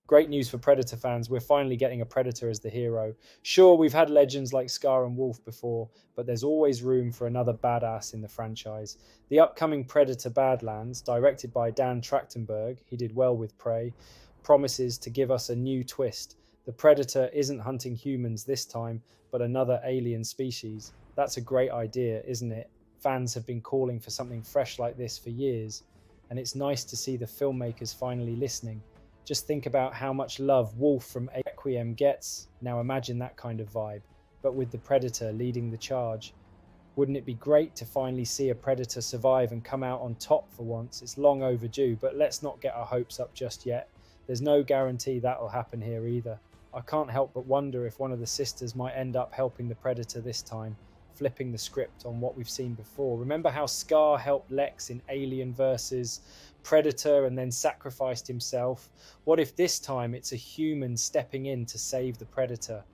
Great news for Predator fans. We're finally getting a Predator as the hero. Sure, we've had legends like Scar and Wolf before, but there's always room for another badass in the franchise. The upcoming Predator Badlands, directed by Dan Trachtenberg, he did well with Prey, promises to give us a new twist. The Predator isn't hunting humans this time, but another alien species. That's a great idea, isn't it? Fans have been calling for something fresh like this for years, and it's nice to see the filmmakers finally listening. Just think about how much love Wolf from Requiem gets. Now imagine that kind of vibe, but with the Predator leading the charge. Wouldn't it be great to finally see a Predator survive and come out on top for once? It's long overdue, but let's not get our hopes up just yet. There's no guarantee that'll happen here either. I can't help but wonder if one of the sisters might end up helping the Predator this time, flipping the script on what we've seen before. Remember how Scar helped Lex in Alien vs. Predator and then sacrificed himself? What if this time it's a human stepping in to save the Predator?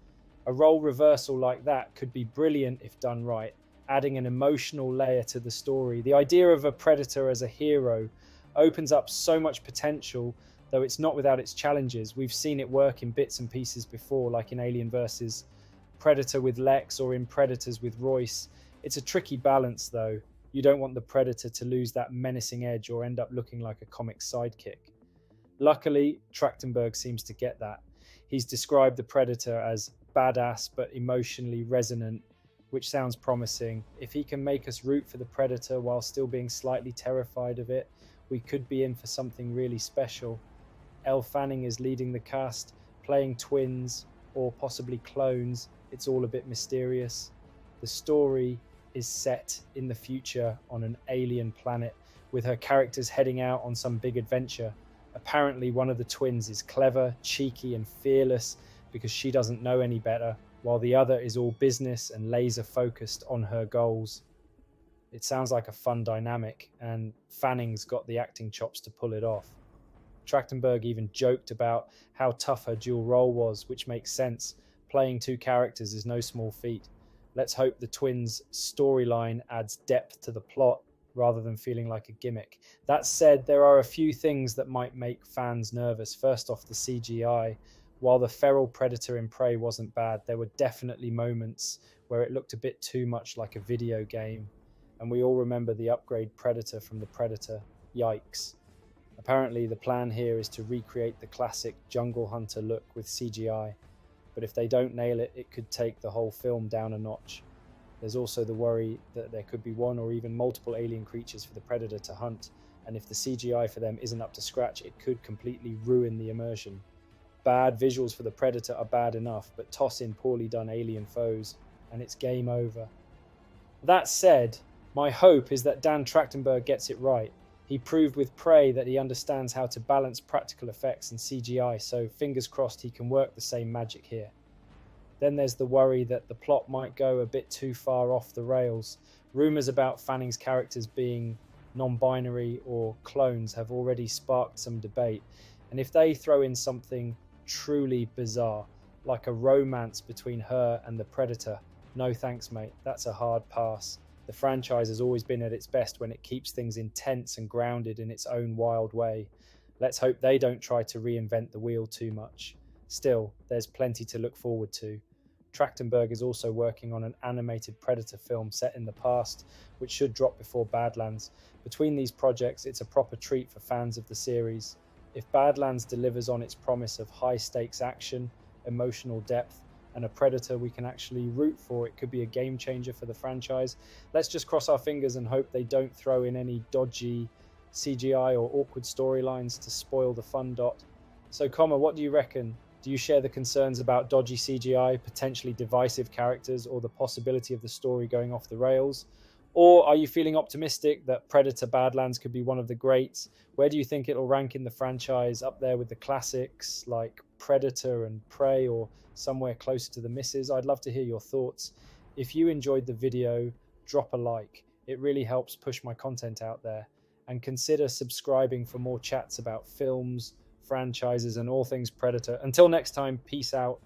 A role reversal like that could be brilliant if done right, adding an emotional layer to the story. The idea of a Predator as a hero opens up so much potential, though it's not without its challenges. We've seen it work in bits and pieces before, like in Alien vs. Predator with Lex or in Predators with Royce. It's a tricky balance though. You don't want the Predator to lose that menacing edge or end up looking like a comic sidekick. Luckily, Trachtenberg seems to get that. He's described the Predator as badass but emotionally resonant, which sounds promising. If he can make us root for the Predator while still being slightly terrified of it, we could be in for something really special. Elle Fanning is leading the cast, playing twins or possibly clones. It's all a bit mysterious. The story is set in the future on an alien planet, with her characters heading out on some big adventure. Apparently one of the twins is clever, cheeky and fearless because she doesn't know any better, while the other is all business and laser focused on her goals. It sounds like a fun dynamic, and Fanning's got the acting chops to pull it off. Trachtenberg even joked about how tough her dual role was, which makes sense. Playing two characters is no small feat. Let's hope the twins' storyline adds depth to the plot rather than feeling like a gimmick. That said, there are a few things that might make fans nervous. First off, the CGI. While the feral Predator in Prey wasn't bad, there were definitely moments where it looked a bit too much like a video game. And we all remember the upgrade Predator from the Predator. Yikes. Apparently the plan here is to recreate the classic Jungle Hunter look with CGI. But if they don't nail it, it could take the whole film down a notch. There's also the worry that there could be one or even multiple alien creatures for the Predator to hunt, and if the CGI for them isn't up to scratch, it could completely ruin the immersion. Bad visuals for the Predator are bad enough, but toss in poorly done alien foes, and it's game over. That said, my hope is that Dan Trachtenberg gets it right. He proved with Prey that he understands how to balance practical effects and CGI, so fingers crossed he can work the same magic here. Then there's the worry that the plot might go a bit too far off the rails. Rumours about Fanning's characters being non-binary or clones have already sparked some debate, and if they throw in something truly bizarre, like a romance between her and the Predator, no thanks mate, that's a hard pass. The franchise has always been at its best when it keeps things intense and grounded in its own wild way. Let's hope they don't try to reinvent the wheel too much. Still, there's plenty to look forward to. Trachtenberg is also working on an animated Predator film set in the past, which should drop before Badlands. Between these projects, it's a proper treat for fans of the series. If Badlands delivers on its promise of high-stakes action, emotional depth, and a Predator we can actually root for, it could be a game changer for the franchise. Let's just cross our fingers and hope they don't throw in any dodgy CGI or awkward storylines to spoil the fun. So, Comma, what do you reckon? Do you share the concerns about dodgy CGI, potentially divisive characters, or the possibility of the story going off the rails? Or are you feeling optimistic that Predator Badlands could be one of the greats? Where do you think it'll rank in the franchise? Up there with the classics like Predator and Prey, or somewhere closer to the misses? I'd love to hear your thoughts. If you enjoyed the video, drop a like. It really helps push my content out there. And consider subscribing for more chats about films, franchises, and all things Predator. Until next time, peace out.